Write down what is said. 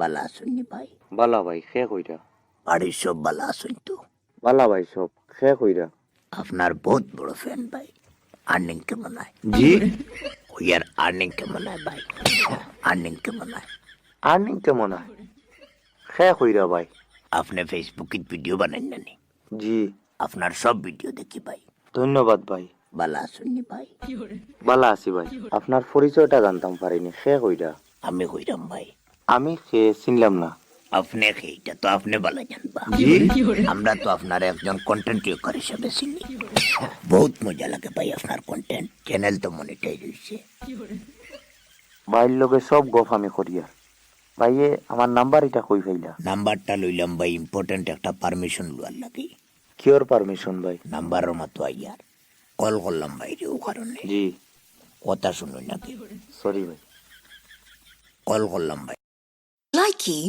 বালা আসুননি ভাই? বালা ভাই খে কইরা। বাড়ির সব বালা আসুন তো? বালা ভাই সব খে কইরা। আপনার বহুত বড় ফ্যান ভাই। আর্নিং কেমন হয়? জি ওই আর আর্নিং কেমন হয় ভাই? আর্নিং কেমন হয়? আর্নিং কেমন হয়? খে কইরা ভাই। আপনি ফেসবুকে ভিডিও বানান না নি? জি আপনার সব ভিডিও দেখি ভাই। ধন্যবাদ ভাই। বালা আসুননি ভাই? বালা আছি ভাই। আপনার পরিচয়টা জানতাম পারিনি খে কইরা। আমি কইরাম ভাই। আমি খে চিনলাম না। আপনি এইটা তো আপনি বালা জানবা। জি আমরা তো আপনার একজন কন্টেন্ট ক্রিয়েটর হিসেবে চিনি। বহুত মজা লাগে ভাই আপনার কন্টেন্ট। চ্যানেল তো মনিটাইজ হইছে। ভাইয়ের লগে সব গপ আমি করিয়া। ভাইয়ে আমার নাম্বার এটা কই পাইলা? নাম্বারটা লইলাম ভাই ইম্পর্টেন্ট একটা পারমিশন লওয়ার লাগি। কিওর পারমিশন ভাই? নাম্বারের মতো আইয়ার কল করলাম ভাই রে ও কারণে। জি কথা শুনুন নাকি? সরি ভাই। কল করলাম ভাই। Likey